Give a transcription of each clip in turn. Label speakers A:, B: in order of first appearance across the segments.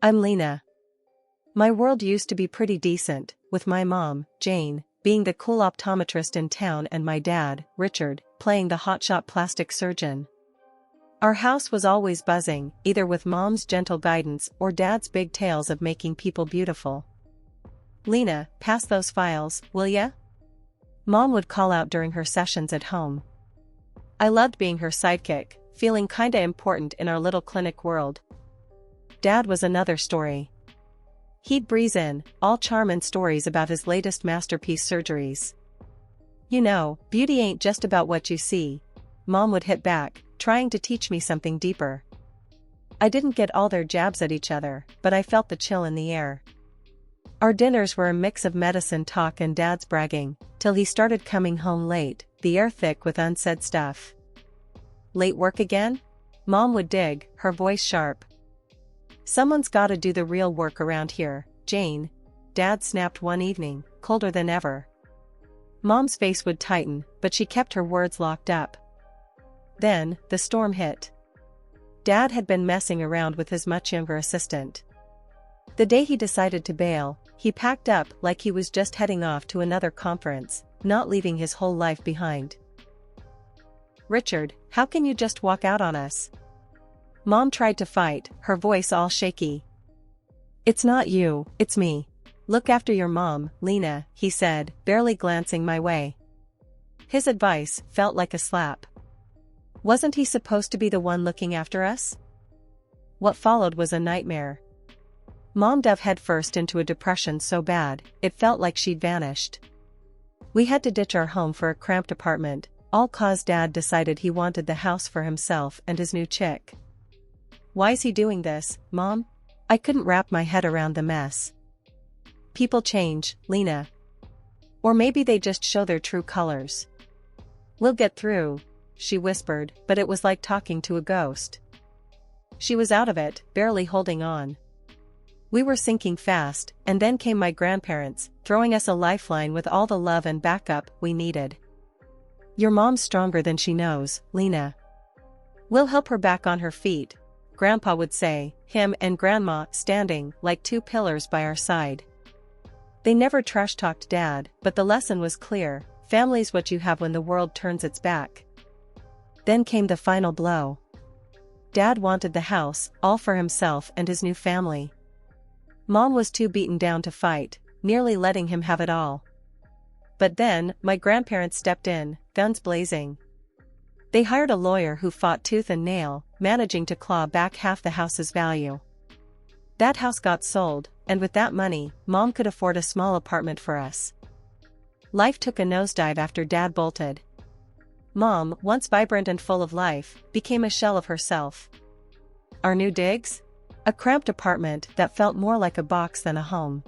A: I'm Lena. My world used to be pretty decent, with my mom, Jane, being the cool optometrist in town and my dad, Richard, playing the hotshot plastic surgeon. Our house was always buzzing, either with mom's gentle guidance or dad's big tales of making people beautiful. Lena, pass those files, will ya? Mom would call out during her sessions at home. I loved being her sidekick, feeling kinda important in our little clinic world. Dad was another story. He'd breeze in, all charm and stories about his latest masterpiece surgeries. You know, beauty ain't just about what you see. Mom would hit back, trying to teach me something deeper. I didn't get all their jabs at each other, but I felt the chill in the air. Our dinners were a mix of medicine talk and Dad's bragging, till he started coming home late, the air thick with unsaid stuff. Late work again? Mom would dig, her voice sharp. Someone's gotta do the real work around here, Jane. Dad snapped one evening, colder than ever. Mom's face would tighten, but she kept her words locked up. Then, the storm hit. Dad had been messing around with his much younger assistant. The day he decided to bail, he packed up like he was just heading off to another conference, not leaving his whole life behind. Richard, how can you just walk out on us? Mom tried to fight, her voice all shaky. It's not you, it's me. Look after your mom, Lena, he said, barely glancing my way. His advice felt like a slap. Wasn't he supposed to be the one looking after us? What followed was a nightmare. Mom dove headfirst into a depression so bad, it felt like she'd vanished. We had to ditch our home for a cramped apartment, all cause Dad decided he wanted the house for himself and his new chick. Why's he doing this, Mom? I couldn't wrap my head around the mess. People change, Lena. Or maybe they just show their true colors. We'll get through, she whispered, but it was like talking to a ghost. She was out of it, barely holding on. We were sinking fast, and then came my grandparents, throwing us a lifeline with all the love and backup we needed. Your mom's stronger than she knows, Lena. We'll help her back on her feet, Grandpa would say, him and Grandma standing like two pillars by our side. They never trash-talked Dad, but the lesson was clear, family's what you have when the world turns its back. Then came the final blow. Dad wanted the house, all for himself and his new family. Mom was too beaten down to fight, nearly letting him have it all. But then, my grandparents stepped in, guns blazing. They hired a lawyer who fought tooth and nail, managing to claw back half the house's value. That house got sold, and with that money, Mom could afford a small apartment for us. Life took a nosedive after Dad bolted. Mom, once vibrant and full of life, became a shell of herself. Our new digs? A cramped apartment that felt more like a box than a home.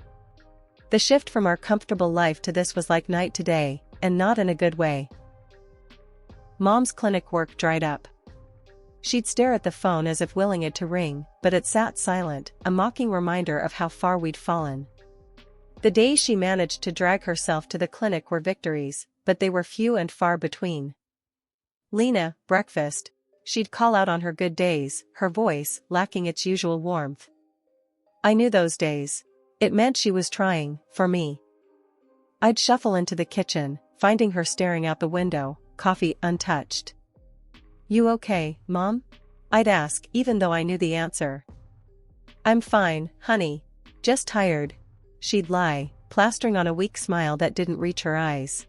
A: The shift from our comfortable life to this was like night to day, and not in a good way. Mom's clinic work dried up. She'd stare at the phone as if willing it to ring, but it sat silent, a mocking reminder of how far we'd fallen. The days she managed to drag herself to the clinic were victories, but they were few and far between. Lena, breakfast. She'd call out on her good days, her voice lacking its usual warmth. I knew those days. It meant she was trying, for me. I'd shuffle into the kitchen, finding her staring out the window, coffee untouched. You okay, Mom? I'd ask, even though I knew the answer. I'm fine, honey. Just tired. She'd lie, plastering on a weak smile that didn't reach her eyes.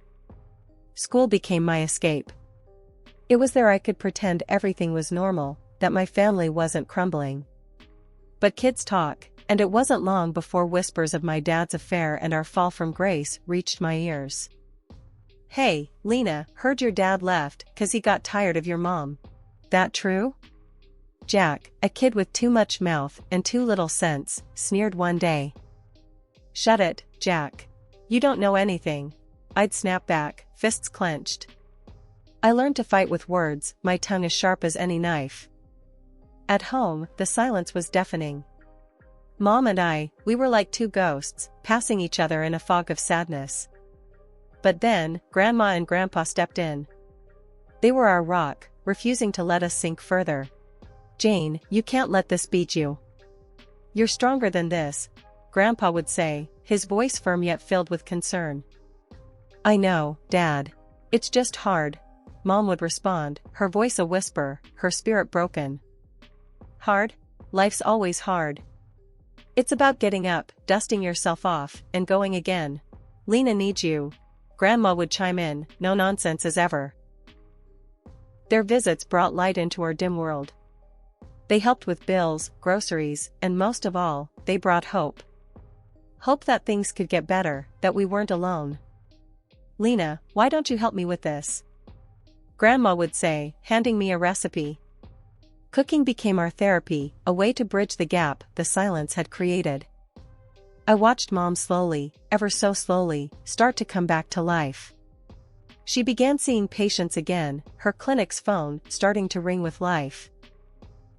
A: School became my escape. It was there I could pretend everything was normal, that my family wasn't crumbling. But kids talk, and it wasn't long before whispers of my dad's affair and our fall from grace reached my ears. Hey, Lena, heard your dad left 'cause he got tired of your mom. That true? Jack, a kid with too much mouth and too little sense, sneered one day. Shut it, Jack. You don't know anything. I'd snap back, fists clenched. I learned to fight with words, my tongue as sharp as any knife. At home, the silence was deafening. Mom and we were like two ghosts, passing each other in a fog of sadness. But then, Grandma and Grandpa stepped in. They were our rock, refusing to let us sink further. Jane, you can't let this beat you. "You're stronger than this," Grandpa would say, his voice firm yet filled with concern. "I know, Dad. It's just hard," Mom would respond, her voice a whisper, her spirit broken. "Hard? Life's always hard. It's about getting up, dusting yourself off, and going again. Lena needs you," Grandma would chime in, no nonsense as ever. Their visits brought light into our dim world. They helped with bills, groceries, and most of all, they brought hope. Hope that things could get better, that we weren't alone. "Lena, why don't you help me with this?" Grandma would say, handing me a recipe. Cooking became our therapy, a way to bridge the gap the silence had created. I watched Mom slowly, ever so slowly, start to come back to life. She began seeing patients again, her clinic's phone starting to ring with life.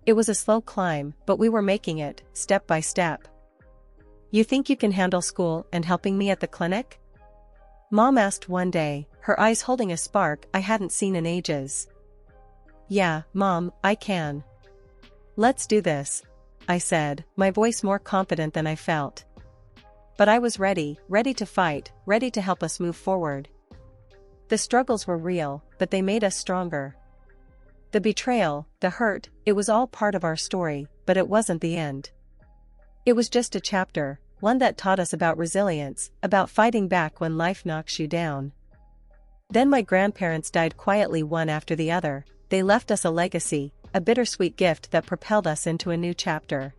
A: It was a slow climb, but we were making it, step by step. "You think you can handle school and helping me at the clinic?" Mom asked one day, her eyes holding a spark I hadn't seen in ages. "Yeah, Mom, I can. Let's do this," I said, my voice more confident than I felt. But I was ready to fight, ready to help us move forward. The struggles were real, but they made us stronger. The betrayal, the hurt, it was all part of our story, but it wasn't the end. It was just a chapter, one that taught us about resilience, about fighting back when life knocks you down. Then my grandparents died quietly one after the other. They left us a legacy, a bittersweet gift that propelled us into a new chapter.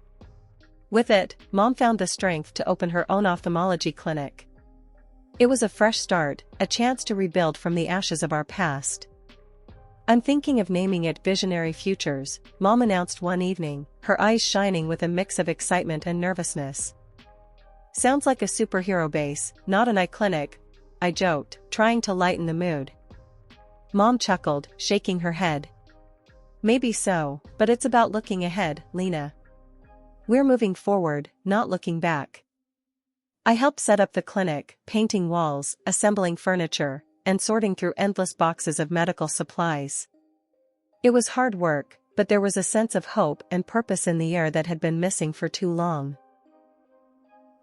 A: With it, Mom found the strength to open her own ophthalmology clinic. It was a fresh start, a chance to rebuild from the ashes of our past. "I'm thinking of naming it Visionary Futures," Mom announced one evening, her eyes shining with a mix of excitement and nervousness. "Sounds like a superhero base, not an eye clinic," I joked, trying to lighten the mood. Mom chuckled, shaking her head. "Maybe so, but it's about looking ahead, Lena. We're moving forward, not looking back." I helped set up the clinic, painting walls, assembling furniture, and sorting through endless boxes of medical supplies. It was hard work, but there was a sense of hope and purpose in the air that had been missing for too long.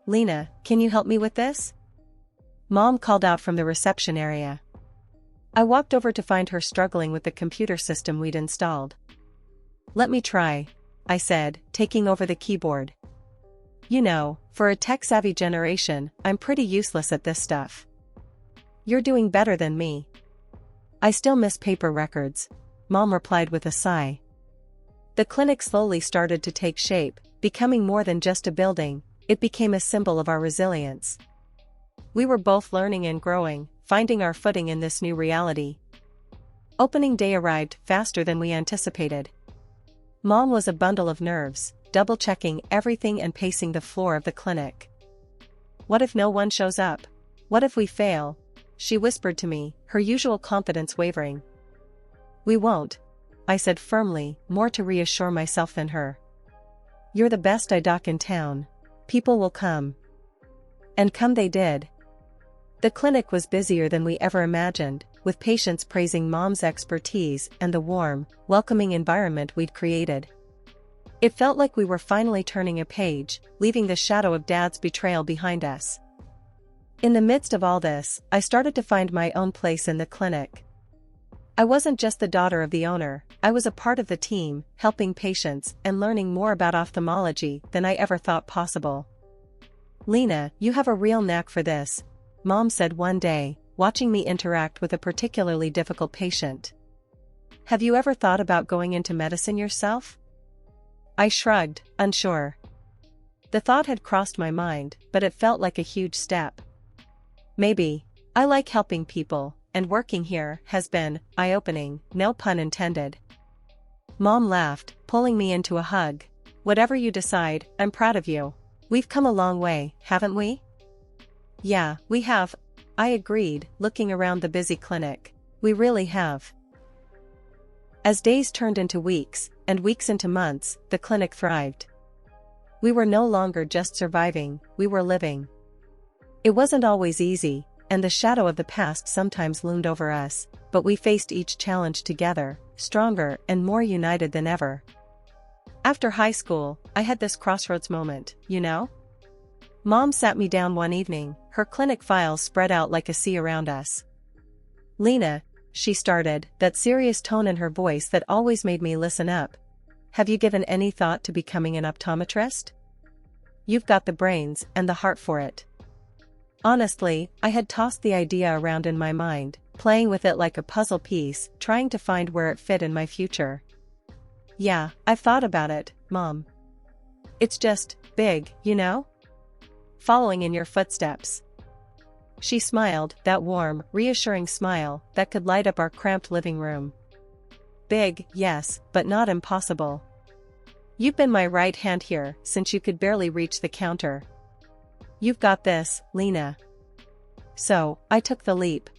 A: "Lena, can you help me with this?" Mom called out from the reception area. I walked over to find her struggling with the computer system we'd installed. "Let me try," I said, taking over the keyboard. "You know, for a tech-savvy generation, I'm pretty useless at this stuff." "You're doing better than me." "I still miss paper records," Mom replied with a sigh. The clinic slowly started to take shape, becoming more than just a building. It became a symbol of our resilience. We were both learning and growing, finding our footing in this new reality. Opening day arrived faster than we anticipated. Mom was a bundle of nerves, double-checking everything and pacing the floor of the clinic. "What if no one shows up? What if we fail?" she whispered to me, her usual confidence wavering. "We won't," I said firmly, more to reassure myself than her. "You're the best eye doc in town. People will come." And come they did. The clinic was busier than we ever imagined, with patients praising Mom's expertise and the warm, welcoming environment we'd created. It felt like we were finally turning a page, leaving the shadow of Dad's betrayal behind us. In the midst of all this, I started to find my own place in the clinic. I wasn't just the daughter of the owner, I was a part of the team, helping patients and learning more about ophthalmology than I ever thought possible. "Lena, you have a real knack for this," Mom said one day, watching me interact with a particularly difficult patient. "Have you ever thought about going into medicine yourself?" I shrugged, unsure. The thought had crossed my mind, but it felt like a huge step. Maybe. I like helping people, and working here has been eye-opening, no pun intended. Mom laughed, pulling me into a hug. "Whatever you decide, I'm proud of you. We've come a long way, haven't we?" "Yeah, we have," I agreed, looking around the busy clinic. "We really have." As days turned into weeks, and weeks into months, the clinic thrived. We were no longer just surviving, we were living. It wasn't always easy, and the shadow of the past sometimes loomed over us, but we faced each challenge together, stronger and more united than ever. After high school, I had this crossroads moment, you know? Mom sat me down one evening, her clinic files spread out like a sea around us. "Lena," she started, that serious tone in her voice that always made me listen up. "Have you given any thought to becoming an optometrist? You've got the brains and the heart for it." Honestly, I had tossed the idea around in my mind, playing with it like a puzzle piece, trying to find where it fit in my future. "Yeah, I've thought about it, Mom. It's just big, you know? Following in your footsteps." She smiled, that warm, reassuring smile that could light up our cramped living room. "Big, yes, but not impossible. You've been my right hand here since you could barely reach the counter. You've got this, Lena." So, I took the leap.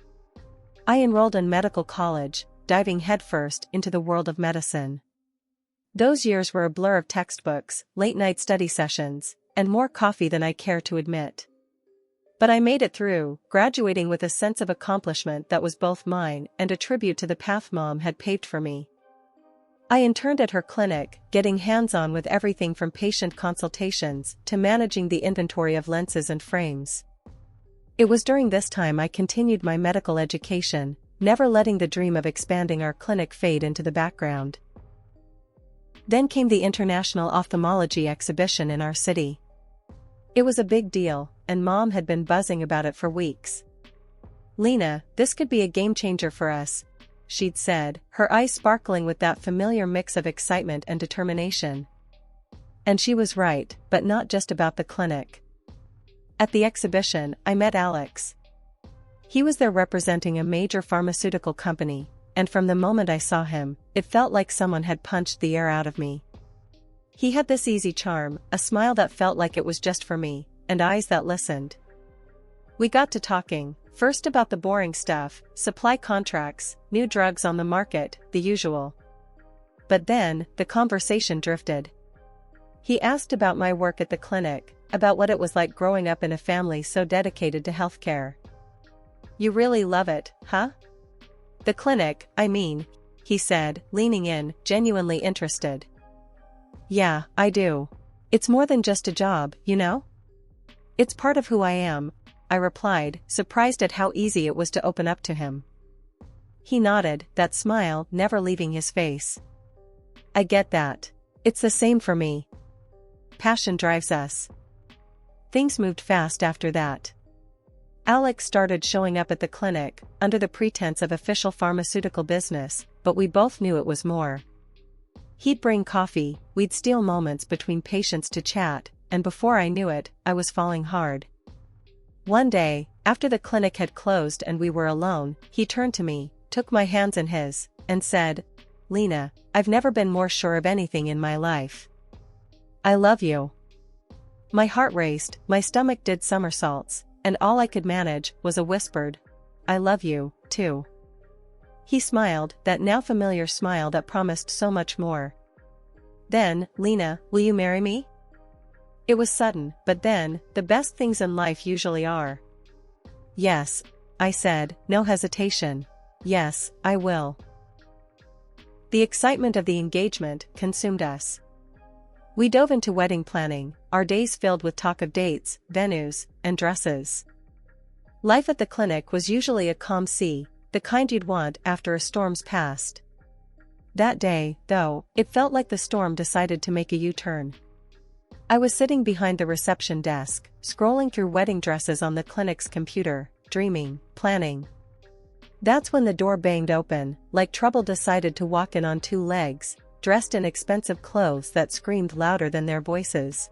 A: I enrolled in medical college, diving headfirst into the world of medicine. Those years were a blur of textbooks, late-night study sessions, and more coffee than I care to admit. But I made it through, graduating with a sense of accomplishment that was both mine and a tribute to the path Mom had paved for me. I interned at her clinic, getting hands-on with everything from patient consultations to managing the inventory of lenses and frames. It was during this time I continued my medical education, never letting the dream of expanding our clinic fade into the background. Then came the International Ophthalmology Exhibition in our city. It was a big deal, and Mom had been buzzing about it for weeks. "Lena, this could be a game-changer for us," she'd said, her eyes sparkling with that familiar mix of excitement and determination. And she was right, but not just about the clinic. At the exhibition, I met Alex. He was there representing a major pharmaceutical company, and from the moment I saw him, it felt like someone had punched the air out of me. He had this easy charm, a smile that felt like it was just for me, and eyes that listened. We got to talking, first about the boring stuff, supply contracts, new drugs on the market, the usual. But then, the conversation drifted. He asked about my work at the clinic, about what it was like growing up in a family so dedicated to healthcare. "You really love it, huh? The clinic, I mean," he said, leaning in, genuinely interested. "Yeah, I do. It's more than just a job, you know? It's part of who I am," I replied, surprised at how easy it was to open up to him. He nodded, that smile never leaving his face. "I get that. It's the same for me. Passion drives us." Things moved fast after that. Alex started showing up at the clinic, under the pretense of official pharmaceutical business, but we both knew it was more. He'd bring coffee, we'd steal moments between patients to chat, and before I knew it, I was falling hard. One day, after the clinic had closed and we were alone, he turned to me, took my hands in his, and said, "Lena, I've never been more sure of anything in my life. I love you." My heart raced, my stomach did somersaults, and all I could manage was a whispered, "I love you, too." He smiled, that now familiar smile that promised so much more. Then, "Lena, will you marry me?" It was sudden, but then, the best things in life usually are. "Yes," I said, no hesitation. "Yes, I will." The excitement of the engagement consumed us. We dove into wedding planning, our days filled with talk of dates, venues, and dresses. Life at the clinic was usually a calm sea, the kind you'd want after a storm's passed. That day, though, it felt like the storm decided to make a U-turn. I was sitting behind the reception desk, scrolling through wedding dresses on the clinic's computer, dreaming, planning. That's when the door banged open, like trouble decided to walk in on two legs, dressed in expensive clothes that screamed louder than their voices.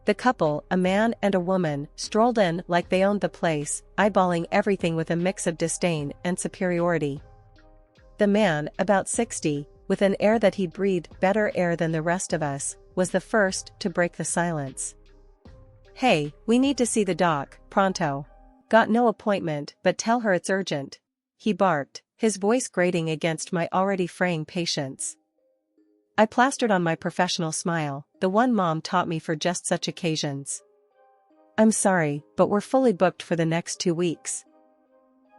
A: The couple, a man and a woman, strolled in like they owned the place, eyeballing everything with a mix of disdain and superiority. The man, about 60, with an air that he'd breathed better air than the rest of us, was the first to break the silence. "Hey, we need to see the doc, pronto. Got no appointment, but tell her it's urgent," he barked, his voice grating against my already fraying patience. I plastered on my professional smile, the one Mom taught me for just such occasions. "I'm sorry, but we're fully booked for the next 2 weeks.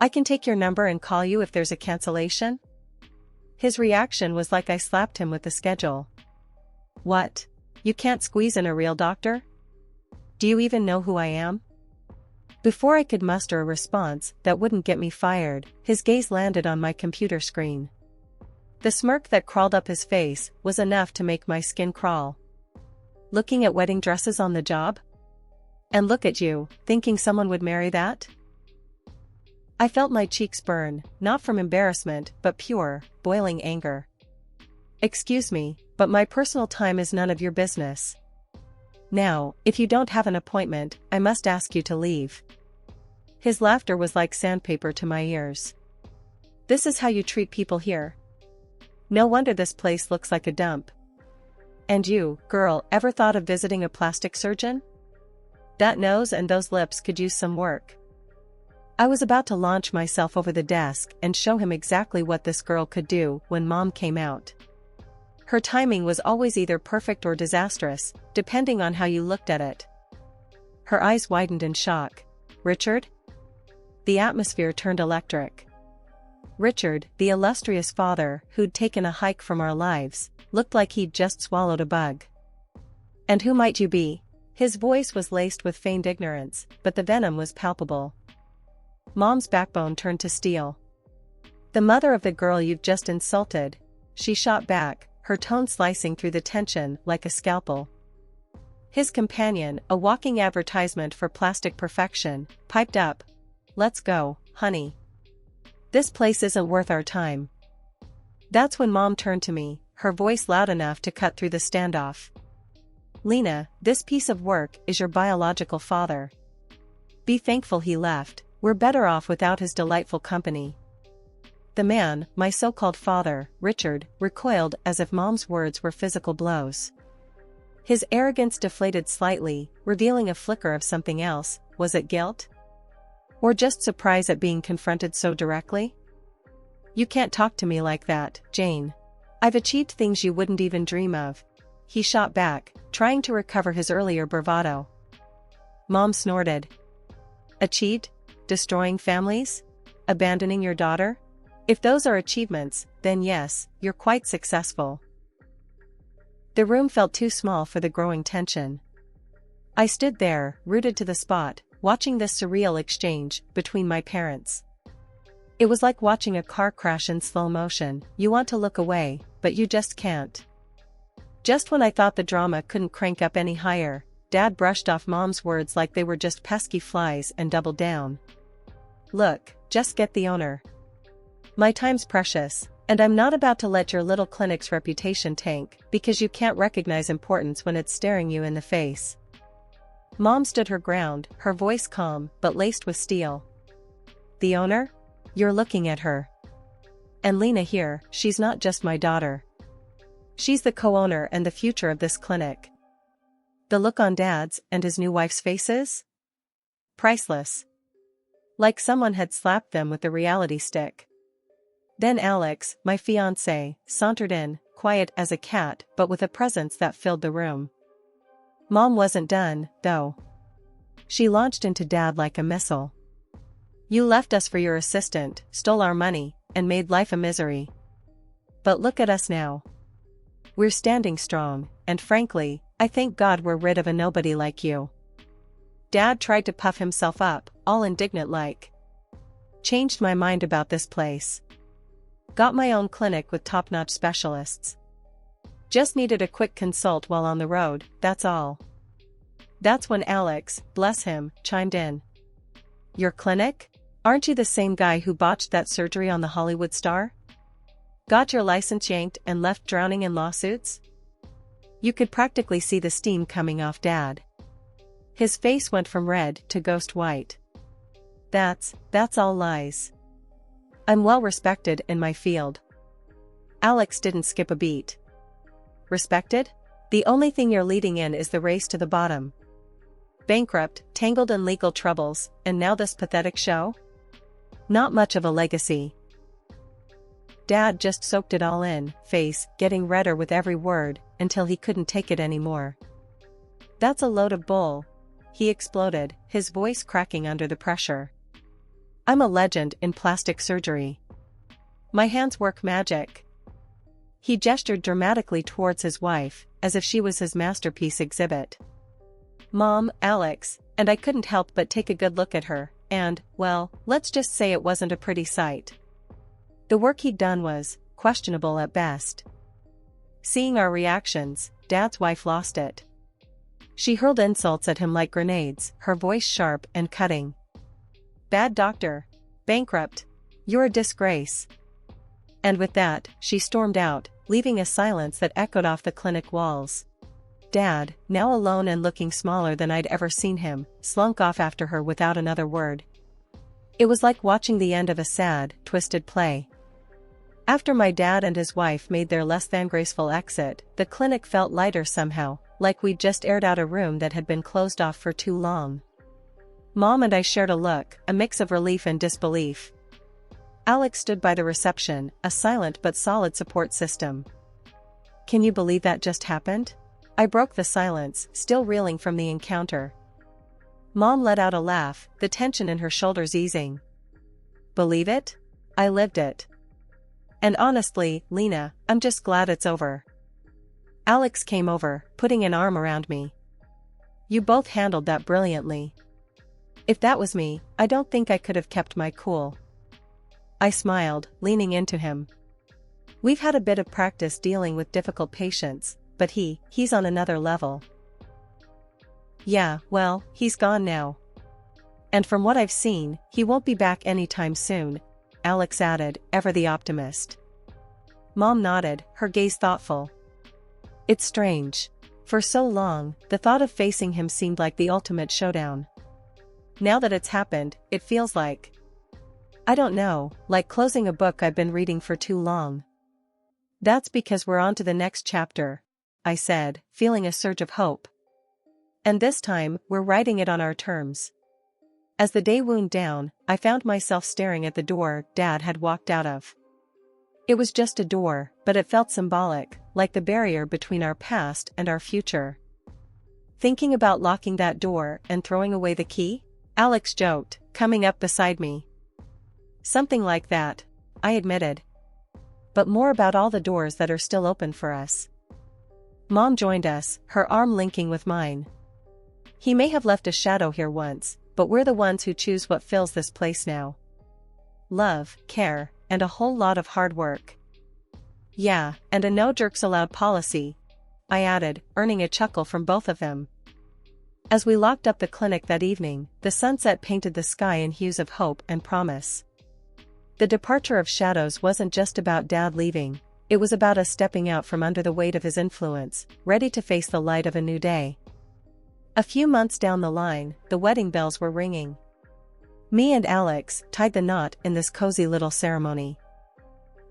A: I can take your number and call you if there's a cancellation?" His reaction was like I slapped him with the schedule. What? You can't squeeze in a real doctor? Do you even know who I am? Before I could muster a response that wouldn't get me fired, his gaze landed on my computer screen. The smirk that crawled up his face was enough to make my skin crawl. Looking at wedding dresses on the job? And look at you, thinking someone would marry that? I felt my cheeks burn, not from embarrassment but pure, boiling anger. Excuse me, but my personal time is none of your business. Now, if you don't have an appointment, I must ask you to leave. His laughter was like sandpaper to my ears. This is how you treat people here? No wonder this place looks like a dump. And you, girl, ever thought of visiting a plastic surgeon? That nose and those lips could use some work. I was about to launch myself over the desk and show him exactly what this girl could do when Mom came out. Her timing was always either perfect or disastrous, depending on how you looked at it. Her eyes widened in shock. Richard? The atmosphere turned electric. Richard, the illustrious father who'd taken a hike from our lives, looked like he'd just swallowed a bug. And who might you be? His voice was laced with feigned ignorance, but the venom was palpable. Mom's backbone turned to steel. The mother of the girl you've just insulted, she shot back, her tone slicing through the tension like a scalpel. His companion, a walking advertisement for plastic perfection, piped up. Let's go, honey. This place isn't worth our time. That's when Mom turned to me, her voice loud enough to cut through the standoff. Lena, this piece of work is your biological father. Be thankful he left, we're better off without his delightful company. The man, my so-called father, Richard, recoiled as if Mom's words were physical blows. His arrogance deflated slightly, revealing a flicker of something else. Was it guilt? Or just surprise at being confronted so directly? You can't talk to me like that, Jane. I've achieved things you wouldn't even dream of. He shot back, trying to recover his earlier bravado. Mom snorted. Achieved? Destroying families? Abandoning your daughter? If those are achievements, then yes, you're quite successful. The room felt too small for the growing tension. I stood there, rooted to the spot, watching this surreal exchange between my parents. It was like watching a car crash in slow motion. You want to look away, but you just can't. Just when I thought the drama couldn't crank up any higher, Dad brushed off Mom's words like they were just pesky flies and doubled down. Look, just get the owner. My time's precious, and I'm not about to let your little clinic's reputation tank because you can't recognize importance when it's staring you in the face. Mom stood her ground, her voice calm but laced with steel. The owner? You're looking at her. And Lena here, she's not just my daughter. She's the co-owner and the future of this clinic. The look on Dad's and his new wife's faces? Priceless. Like someone had slapped them with a reality stick. Then Alex, my fiancé, sauntered in, quiet as a cat but with a presence that filled the room. Mom wasn't done, though. She launched into Dad like a missile. You left us for your assistant, stole our money, and made life a misery. But look at us now. We're standing strong, and frankly, I thank God we're rid of a nobody like you. Dad tried to puff himself up, all indignant like. Changed my mind about this place. Got my own clinic with top-notch specialists. Just needed a quick consult while on the road, that's all. That's when Alex, bless him, chimed in. Your clinic? Aren't you the same guy who botched that surgery on the Hollywood star? Got your license yanked and left drowning in lawsuits? You could practically see the steam coming off Dad. His face went from red to ghost white. That's all lies. I'm well respected in my field. Alex didn't skip a beat. Respected? The only thing you're leading in is the race to the bottom. Bankrupt, tangled in legal troubles, and now this pathetic show? Not much of a legacy. Dad just soaked it all in, face getting redder with every word, until he couldn't take it anymore. That's a load of bull, he exploded, his voice cracking under the pressure. I'm a legend in plastic surgery. My hands work magic. He gestured dramatically towards his wife, as if she was his masterpiece exhibit. Mom, Alex, and I couldn't help but take a good look at her, and, well, let's just say it wasn't a pretty sight. The work he'd done was questionable at best. Seeing our reactions, Dad's wife lost it. She hurled insults at him like grenades, her voice sharp and cutting. Bad doctor. Bankrupt. You're a disgrace. And with that, she stormed out, leaving a silence that echoed off the clinic walls. Dad, now alone and looking smaller than I'd ever seen him, slunk off after her without another word. It was like watching the end of a sad, twisted play. After my dad and his wife made their less than graceful exit, the clinic felt lighter somehow, like we'd just aired out a room that had been closed off for too long. Mom and I shared a look, a mix of relief and disbelief. Alex stood by the reception, a silent but solid support system. Can you believe that just happened? I broke the silence, still reeling from the encounter. Mom let out a laugh, the tension in her shoulders easing. Believe it? I lived it. And honestly, Lena, I'm just glad it's over. Alex came over, putting an arm around me. You both handled that brilliantly. If that was me, I don't think I could have kept my cool. I smiled, leaning into him. We've had a bit of practice dealing with difficult patients, but he's on another level. Yeah, well, he's gone now. And from what I've seen, he won't be back anytime soon, Alex added, ever the optimist. Mom nodded, her gaze thoughtful. It's strange. For so long, the thought of facing him seemed like the ultimate showdown. Now that it's happened, it feels like, I don't know, like closing a book I've been reading for too long. That's because we're on to the next chapter, I said, feeling a surge of hope. And this time, we're writing it on our terms. As the day wound down, I found myself staring at the door Dad had walked out of. It was just a door, but it felt symbolic, like the barrier between our past and our future. Thinking about locking that door and throwing away the key? Alex joked, coming up beside me. Something like that, I admitted. But more about all the doors that are still open for us. Mom joined us, her arm linking with mine. He may have left a shadow here once, but we're the ones who choose what fills this place now. Love, care, and a whole lot of hard work. Yeah, and a no jerks allowed policy, I added, earning a chuckle from both of them. As we locked up the clinic that evening, the sunset painted the sky in hues of hope and promise. The departure of shadows wasn't just about Dad leaving, it was about us stepping out from under the weight of his influence, ready to face the light of a new day. A few months down the line, the wedding bells were ringing. Me and Alex tied the knot in this cozy little ceremony.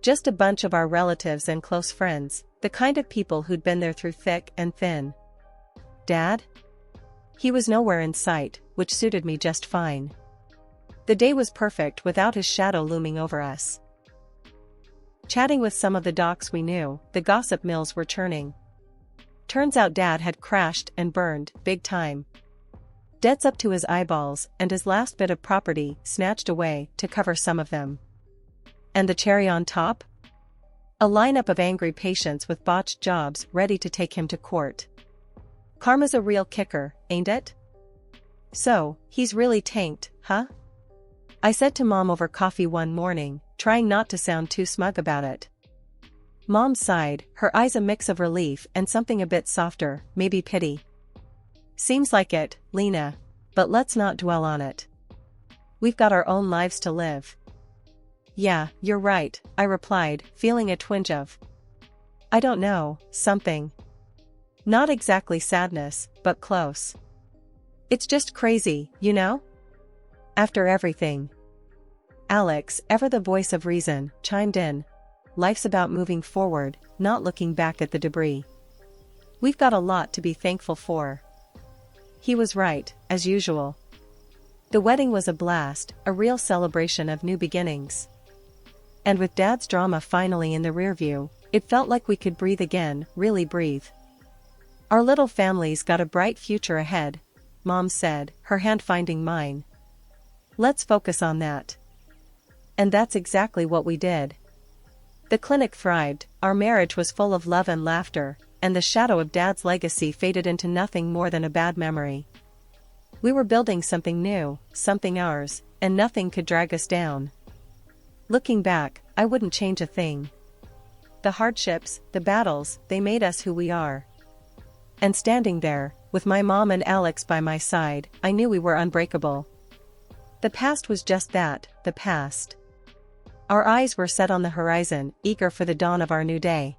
A: Just a bunch of our relatives and close friends, the kind of people who'd been there through thick and thin. Dad? He was nowhere in sight, which suited me just fine. The day was perfect without his shadow looming over us. Chatting with some of the docs we knew, the gossip mills were churning. Turns out Dad had crashed and burned, big time. Debts up to his eyeballs, and his last bit of property snatched away to cover some of them. And the cherry on top? A lineup of angry patients with botched jobs ready to take him to court. Karma's a real kicker, ain't it? So, he's really tanked, huh? I said to Mom over coffee one morning, trying not to sound too smug about it. Mom sighed, her eyes a mix of relief and something a bit softer, maybe pity. Seems like it, Lena. But let's not dwell on it. We've got our own lives to live. Yeah, you're right, I replied, feeling a twinge of, I don't know, something. Not exactly sadness, but close. It's just crazy, you know? After everything. Alex, ever the voice of reason, chimed in. Life's about moving forward, not looking back at the debris. We've got a lot to be thankful for. He was right, as usual. The wedding was a blast, a real celebration of new beginnings. And with Dad's drama finally in the rearview, it felt like we could breathe again, really breathe. Our little family's got a bright future ahead, Mom said, her hand finding mine. Let's focus on that. And that's exactly what we did. The clinic thrived, our marriage was full of love and laughter, and the shadow of Dad's legacy faded into nothing more than a bad memory. We were building something new, something ours, and nothing could drag us down. Looking back, I wouldn't change a thing. The hardships, the battles, they made us who we are. And standing there, with my mom and Alex by my side, I knew we were unbreakable. The past was just that, the past. Our eyes were set on the horizon, eager for the dawn of our new day.